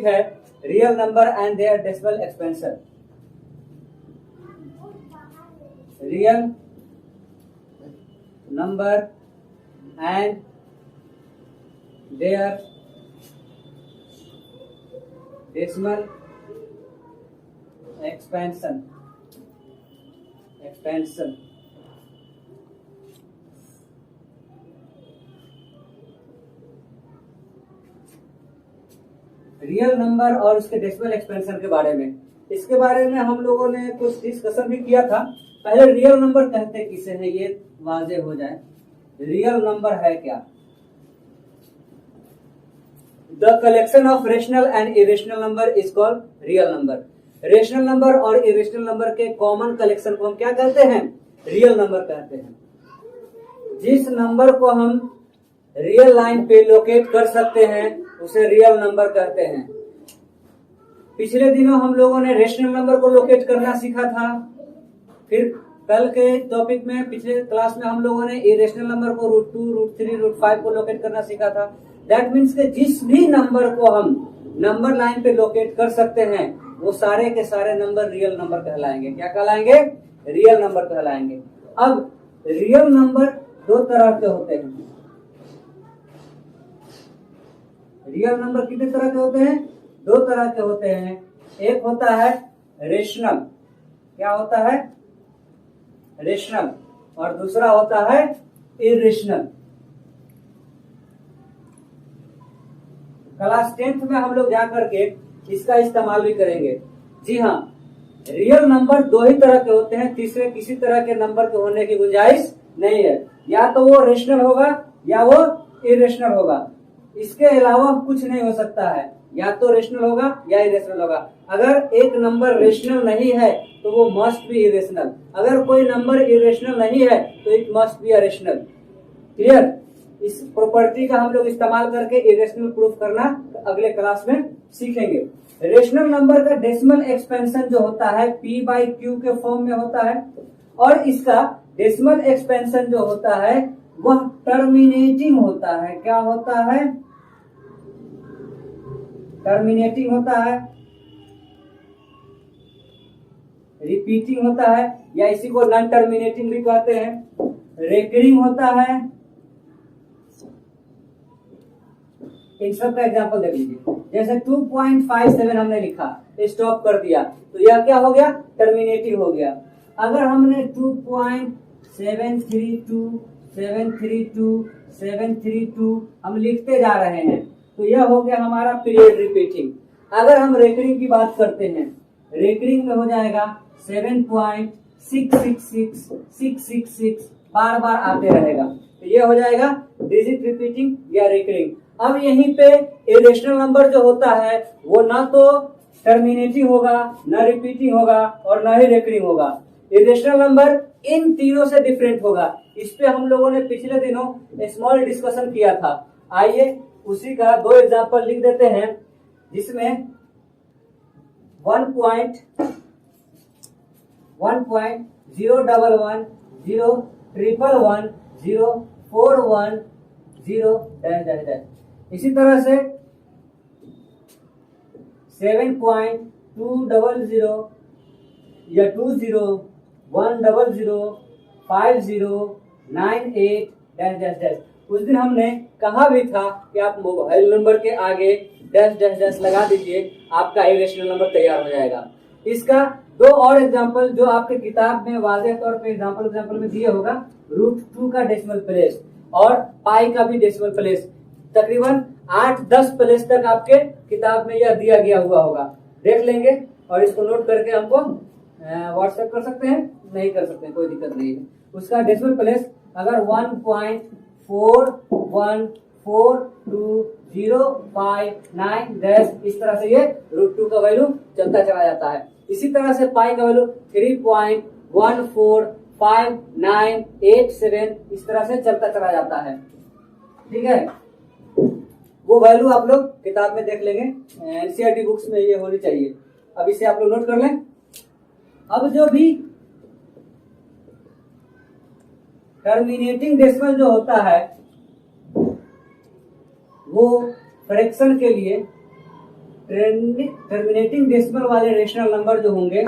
है real number and their decimal expansion. Real number and their decimal expansion. Real number और उसके decimal expansion के बारे में, इसके बारे में हम लोगों ने कुछ डिस्कशन भी किया था। पहले रियल नंबर कहते किसे हैं ये वाजे हो जाए। रियल नंबर है क्या? The collection of rational and irrational number is called real number. Rational number और इरेशनल नंबर के कॉमन कलेक्शन को हम क्या कहते हैं? रियल नंबर कहते हैं। जिस नंबर को हम रियल लाइन पे लोकेट कर सकते हैं उसे रियल नंबर कहते हैं। पिछले दिनों हम लोगों ने रेशनल नंबर को लोकेट करना सीखा था। फिर कल के टॉपिक में पिछले क्लास में हम लोगों ने इरेशनल नंबर को √2, √3, √5 को लोकेट करना सीखा था। दैट मीन्स कि जिस भी नंबर को हम नंबर लाइन पे लोकेट कर सकते हैं वो सारे के सारे नंबर रियल नंबर कहलाएंगे। क्या कहलाएंगे? रियल नंबर कहलाएंगे। अब रियल नंबर दो तरह के होते हैं। रियल नंबर कितने तरह के होते हैं? दो तरह के होते हैं। एक होता है रेशनल। क्या होता है? रेशनल। और दूसरा होता है इरेशनल। क्लास 10th में हम लोग जाकर के इसका इस्तेमाल भी करेंगे। जी हाँ, रियल नंबर दो ही तरह के होते हैं, तीसरे किसी तरह के नंबर के होने की गुंजाइश नहीं है। या तो वो रेशनल होगा या वो इरेशनल होगा। इसके अलावा कुछ नहीं हो सकता है। या तो रेशनल होगा या इरेशनल होगा। अगर एक नंबर रेशनल नहीं है तो वो मस्ट बी इरेशनल। अगर कोई नंबर इरेशनल नहीं है तो it must be rational. Clear? इस प्रॉपर्टी का हम लोग इस्तेमाल करके इरेशनल प्रूफ करना अगले क्लास में सीखेंगे। रेशनल नंबर का डेसिमल एक्सपेंशन जो होता है p/q के फॉर्म में होता है और इसका डेसिमल एक्सपेंशन जो होता है वह टर्मिनेटिंग होता है। क्या होता है? टर्मिनेटिंग होता है, रिपीटिंग होता है, या इसी को नॉन टर्मिनेटिंग भी कहते हैं। रेकरिंग होता है। इन सब का एग्जांपल देख लीजिए। जैसे 2.57 हमने लिखा, स्टॉप कर दिया तो यह क्या हो गया? टर्मिनेटिंग हो गया। अगर हमने 2.732 732 732 हम लिखते जा रहे हैं तो यह हो गया हमारा पीरियड रिपीटिंग। अगर हम रेकरिंग की बात करते हैं, रेकरिंग में हो जाएगा 7.666 666 बार बार आते रहेगा तो यह हो जाएगा डिजिट रिपीटिंग या रेकरिंग। अब यहीं पे इरेशनल नंबर जो होता है वो ना तो टर्मिनेटिंग होगा, ना रिपीटिंग होगा और ना ही रेकरिंग होगा। इरेशनल नंबर इन तीनों से डिफरेंट होगा। इस पे हम लोगों ने पिछले दिनों स्मॉल डिस्कशन किया था। आइए उसी का दो एग्जांपल लिख देते हैं जिसमें 1.01101110410 इसी तरह से 7.200 या 20105098 उस दिन हमने कहा भी था कि आप मोबाइल नंबर के आगे डैश डैश डैश लगा दीजिए, आपका इरेशनल नंबर तैयार हो जाएगा। इसका दो और एग्जांपल जो आपके किताब में वाज़ेह तौर पे एग्जांपल में दिए होगा, √2 का डेसिमल प्लेस और पाई का भी डेसिमल प्लेस। तकरीबन 8-10 प्लेस तक आपके किताब में यह दिया गया हुआ होगा। देख लेंगे और इसको नोट करके हमको व्हाट्सएप कर सकते हैं, नहीं कर सकते हैं, कोई दिक्कत नहीं है। उसका डेसिमल प्लेस अगर 1.414205 इस तरह से ये √2 का वैल्यू चलता चला जाता है। इसी तरह से पाई का वैल्यू 3.145987 इस तरह से चलता चला जाता है। ठीक है, वो वैल्यू आप लोग किताब में देख लेंगे, एनसीईआरटी बुक्स में ये होनी चाहिए। अब इसे आप लोग नोट कर लें। अब जो भी टर्मिनेटिंग डेसिमल जो होता है वो फ्रैक्शन के लिए टर्मिनेटिंग डेसिमल वाले रेशनल नंबर जो होंगे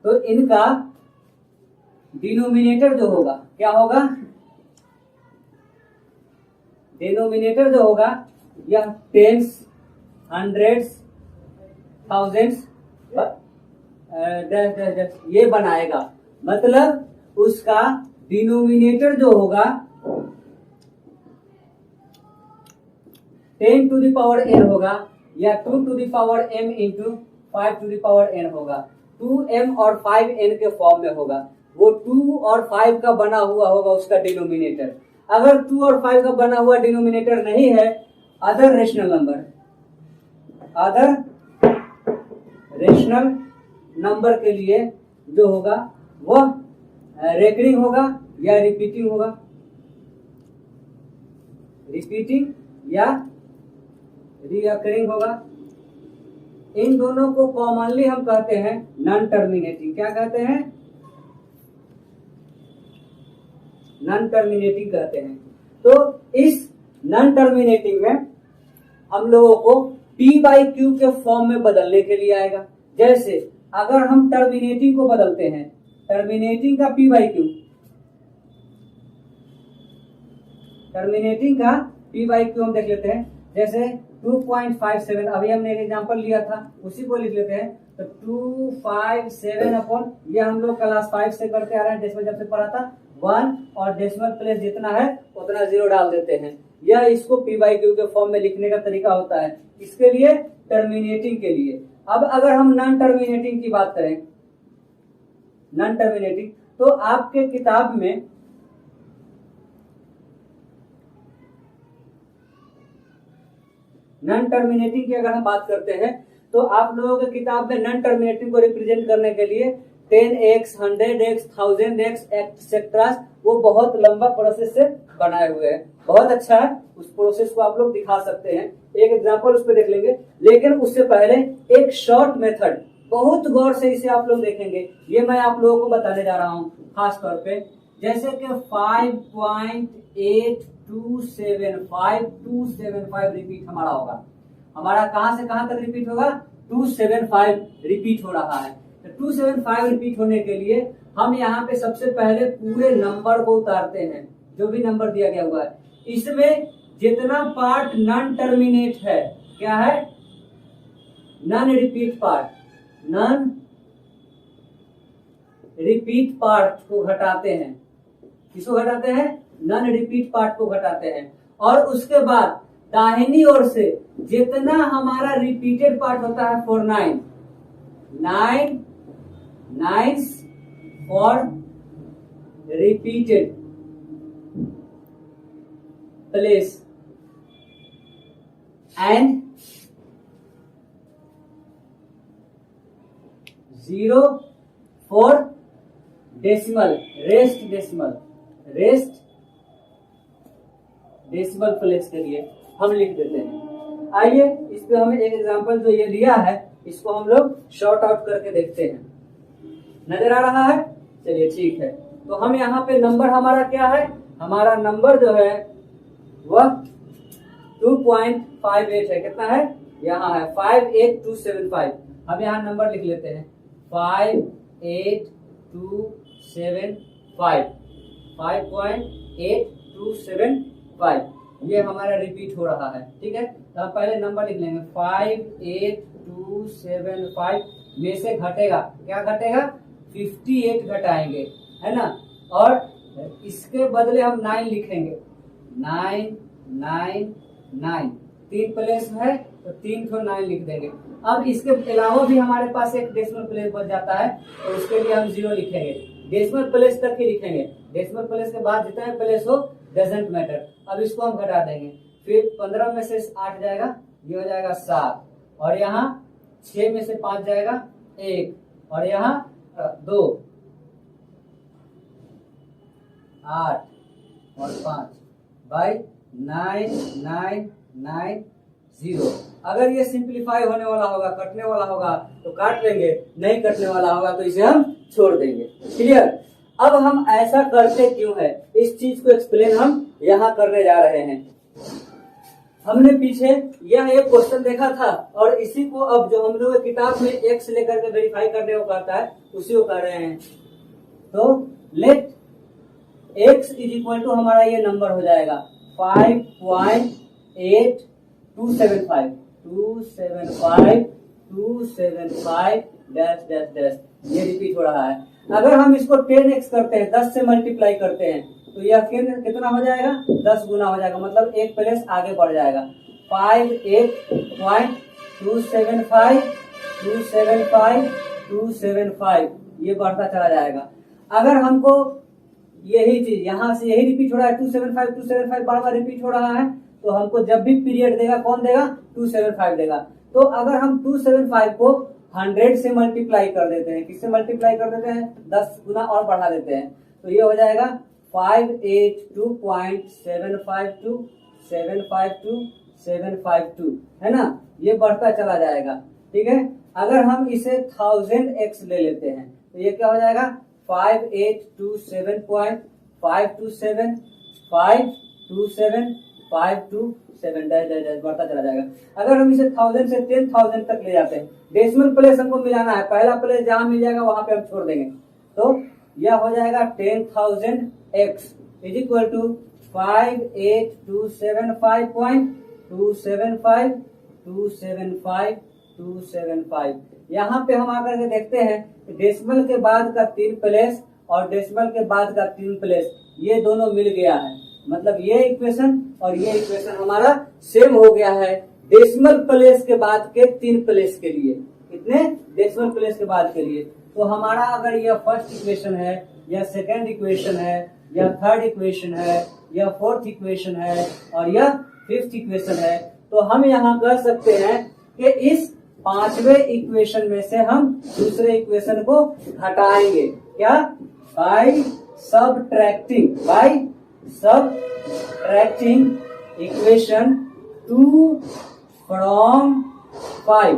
तो इनका डिनोमिनेटर जो होगा क्या होगा, डिनोमिनेटर जो होगा यह टेंस, हंड्रेड्स, थाउजेंड्स ये बनाएगा। मतलब उसका डिनोमिनेटर जो होगा 10 टू द पावर n होगा या 2 to the power m into 5 to the power n होगा। 2m और 5n के फॉर्म में होगा। वो 2 और 5 का बना हुआ होगा उसका डिनोमिनेटर। अगर 2 और 5 का बना हुआ डिनोमिनेटर नहीं है, अदर रेशनल नंबर के लिए जो होगा वह रेकरिंग होगा या रिपीटिंग होगा, रिपीटिंग या रिकरिंग होगा। इन दोनों को कॉमनली हम कहते हैं नॉन टर्मिनेटिंग। क्या कहते हैं? नॉन टर्मिनेटिंग कहते हैं। तो इस नॉन टर्मिनेटिंग में हम लोगों को P बाई Q के फॉर्म में बदलने के लिए आएगा। जैसे अगर हम टर्मिनेटिंग को बदलते हैं, टर्मिनेटिंग का P बाई Q, टर्मिनेटिंग का P बाई Q हम देख लेते हैं। जैसे 2.57 अभी हमने एक एग्जांपल लिया था, उसी को लिख लेते हैं। तो 257 अपॉन, ये हम लोग क्लास 5 से करते आ रहे हैं, डेसिमल जब से पढ़ा था 1 और डेसिमल प्लेस जितना है उतना 0 डाल देते हैं। यह इसको P बाई Q के फॉर्म में लिखने का तरीका होता है, इसके लिए टर्मिनेटिंग के लिए। अब अगर हम नॉन टर्मिनेटिंग की बात करें, नॉन टर्मिनेटिंग, तो आपके किताब में नॉन टर्मिनेटिंग की अगर हम बात करते हैं तो आप लोगों के किताब में नॉन टर्मिनेटिंग को रिप्रेजेंट करने के लिए 10x, 100x, 1000x एक्सेट्रा वो बहुत लंबा प्रोसेस से बनाए हुए हैं। बहुत अच्छा है, उस प्रोसेस को आप लोग दिखा सकते हैं। एक एग्जांपल उस पर देख लेंगे, लेकिन उससे पहले एक शॉर्ट मेथड, बहुत गौर से इसे आप लोग देखेंगे, ये मैं आप लोगों को बताने जा रहा हूँ खास तौर पे। जैसे कि 5.8275 रिपीट हमारा होगा। हमारा कहां से कहां तक रिपीट होगा? 275 रिपीट हो रहा है। तो 275 रिपीट होने के लिए हम यहाँ पे सबसे पहले पूरे नंबर को उतारते हैं, जो भी नंबर दिया गया हुआ है। इसमें जितना पार्ट नॉन टर्मिनेट है, क्या है? Non repeat part, non repeat part को घटाते हैं। किसको घटाते हैं? नॉन रिपीट पार्ट को घटाते हैं। और उसके बाद दाहिनी ओर से जितना हमारा रिपीटेड पार्ट होता है 49 for repeated place and 0 for decimal, rest decimal place के लिए हम लिख देते हैं। आइए इस पे हमें एक एग्जांपल जो ये लिया है इसको हम लोग शॉर्ट आउट करके देखते हैं। नजर आ रहा है? चलिए ठीक है। तो हम यहाँ पे नंबर हमारा क्या है? हमारा नंबर जो है वह 2.58 है। कितना है? यहाँ है 58275। हम यहाँ नंबर लिख लेते हैं 58275, 5.8275। ये हमारा रिपीट हो रहा है। ठीक है, तो हम पहले नंबर लिख लेंगे 58275 में से घटेगा, क्या घटेगा? 58 घटाएंगे, है ना। और इसके बदले हम 9 लिखेंगे, 9 3 प्लेस है तो 3 को 9 लिख देंगे। अब इसके अलावा भी हमारे पास एक डेसिमल प्लेस बच जाता है, तो उसके लिए हम 0 लिखेंगे। डेसिमल प्लेस तक ही लिखेंगे, डेसिमल प्लेस के बाद जितना प्लेस हो डजंट मैटर। अब इसको हम घटा देंगे, फिर 15 में से 8 जाएगा, ये हो जाएगा 7, और यहाँ 6 में से 5 जाएगा 1, और यहाँ 2, 8 और 5 बाई 9990। अगर ये सिंप्लीफाई होने वाला होगा, कटने वाला होगा तो काट लेंगे, नहीं कटने वाला होगा तो इसे हम छोड़ देंगे। क्लियर? अब हम ऐसा करते क्यों है, इस चीज को एक्सप्लेन हम यहाँ करने जा रहे हैं। हमने पीछे यह एक क्वेश्चन देखा था और इसी को अब जो हम लोग किताब में एक्स लेकर के वेरीफाई करने को कहता है उसी को कर रहे हैं। तो let x is equal to हमारा ये नंबर हो जाएगा 5.8275 डैश डैश डैश, ये रिपीट हो रहा है। अगर हम इसको 10x करते हैं, 10 से मल्टीप्लाई करते हैं, तो यह कितना हो जाएगा, 10 गुना हो जाएगा, मतलब एक प्लेस आगे बढ़ जाएगा। 58.275 ये बढ़ता चला जाएगा। अगर हमको यही चीज यहाँ से यही रिपीट हो रहा है, 275 बार बार रिपीट हो रहा है, तो हमको जब भी पीरियड देगा कौन देगा, 275 देगा। तो अगर हम 275 को 100 से मल्टीप्लाई कर देते हैं, किससे मल्टीप्लाई कर देते हैं, 10 गुना और बढ़ा देते हैं, तो ये हो जाएगा 582.752 है ना, ये बढ़ता चला जाएगा। ठीक है, अगर हम इसे 1000x ले लेते हैं तो ये क्या हो जाएगा, 5827.527 बढ़ता चला जाएगा। अगर हम इसे 1000 से 10,000 तक ले जाते हैं, डेसिमल प्लेस हमको मिलाना है, पहला प्लेस जहां मिल जाएगा वहां पे हम छोड़ देंगे, तो यह हो जाएगा 10,000x इज इक्वल टू 58275.275 यहाँ पे हम आकर के देखते हैं डेसिमल के बाद का 3 प्लेस और डेसिमल के बाद का 3 प्लेस ये दोनों मिल गया है, मतलब ये इक्वेशन और ये इक्वेशन हमारा सेम हो गया है डेसिमल प्लेस के बाद के 3 प्लेस के लिए। कितने, डेसिमल प्लेस के बाद के लिए। तो हमारा अगर यह फर्स्ट इक्वेशन है या सेकंड इक्वेशन है या थर्ड इक्वेशन है या फोर्थ इक्वेशन है और यह फिफ्थ इक्वेशन है, तो हम यहाँ कर सकते हैं कि इस 5वें इक्वेशन में से हम दूसरे इक्वेशन को हटाएंगे। क्या, बाय सब्ट्रैक्टिंग इक्वेशन 2 फ्रॉम 5।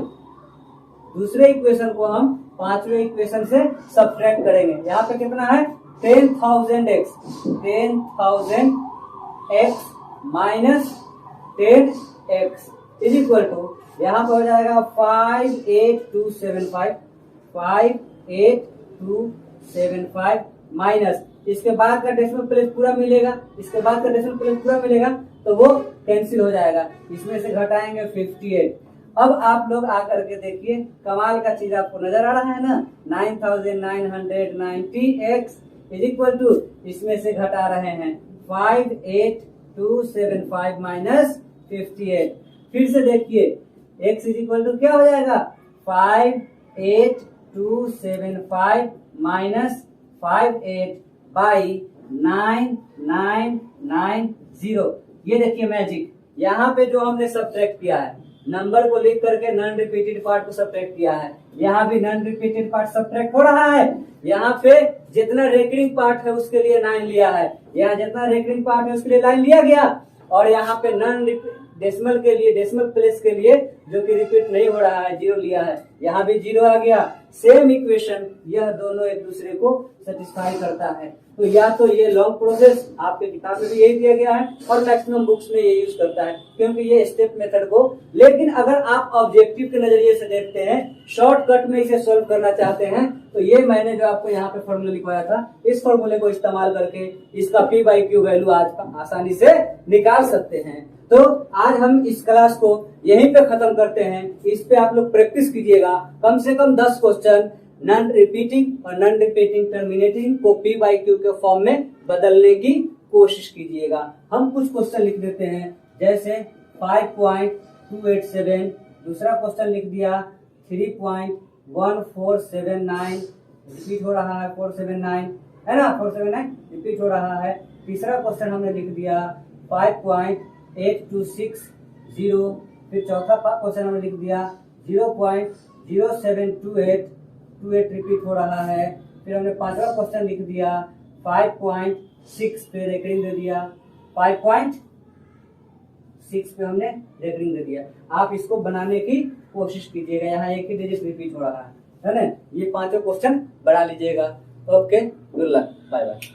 दूसरे इक्वेशन को हम 5वें इक्वेशन से सब्ट्रैक्ट करेंगे। यहाँ पे कितना है, 10,000x minus 10x is equal to, यहाँ पे हो जाएगा 58275 माइनस इसके बाद का डेसिमल प्लेस पूरा मिलेगा, इसके बाद का डेसिमल प्लेस पूरा मिलेगा, तो वो कैंसिल हो जाएगा, इसमें से घटाएंगे 58। अब आप लोग आकर के देखिए, कमाल का चीज आपको नजर आ रहा है ना, 9990x इज इक्वल टू, इसमें से घटा रहे हैं 58275 माइनस 58। फिर से देखिए x इज इक्वल टू क्या हो जाएगा, 58275 माइनस 58 बाई 9990। ये देखिए मैजिक, यहाँ पे जो हमने सब्ट्रैक्ट किया है, नंबर को लिख करके नॉन रिपीटेड पार्ट को सब्ट्रैक्ट किया है, यहाँ भी नॉन रिपीटेड पार्ट सब्ट्रैक्ट हो रहा है। यहाँ पे जितना रेकरिंग पार्ट है उसके लिए 9 लिया है, यहाँ जितना रेकरिंग पार्ट है उसके लिए लाइन लिया गया, और यहाँ पे नॉन डेसिमल के लिए, डेसिमल प्लेस के लिए जो कि रिपीट नहीं हो रहा है, 0 लिया है, यहाँ भी 0 आ गया। सेम इक्वेशन, यह दोनों एक दूसरे को सेटिस्फाई करता है। तो या तो ये लॉन्ग प्रोसेस आपके किताब में भी यही दिया गया है और मैक्सिमम बुक्स में ये यूज करता है, क्योंकि ये स्टेप मेथड को, लेकिन अगर आप ऑब्जेक्टिव के नजरिए से देखते हैं, शॉर्टकट में इसे सोल्व करना चाहते हैं, तो ये मैंने जो आपको यहाँ पे फॉर्मूला लिखवाया था, इस फॉर्मूले को इस्तेमाल करके इसका p/q वैल्यू आज आसानी से निकाल सकते हैं। तो आज हम इस क्लास को यहीं पे खत्म करते हैं। इस पे आप लोग प्रैक्टिस कीजिएगा, कम से कम 10 क्वेश्चन नॉन रिपीटिंग और नॉन रिपीटिंग टर्मिनेटिंग को p/q के फॉर्म में बदलने की कोशिश कीजिएगा। हम कुछ क्वेश्चन लिख देते हैं, जैसे 5.287, दूसरा क्वेश्चन लिख दिया 3.1479, रिपीट हो रहा है 479 है ना, 479 रिपीट हो रहा है। तीसरा क्वेश्चन हमने लिख दिया 5.8260, फिर चौथा क्वेश्चन हमने लिख दिया 0.0728 रिपीट हो रहा है। फिर हमने पांचवा क्वेश्चन लिख दिया 5.6 पे रेकरिंग दे दिया, 5.6 पे हमने रेकरिंग दे दिया। आप इसको बनाने की कोशिश कीजिएगा, यहाँ एक ही डिजिट रिपीट हो रहा है ना, ये पांचों क्वेश्चन बना लीजिएगा। Okay. Good luck, bye bye.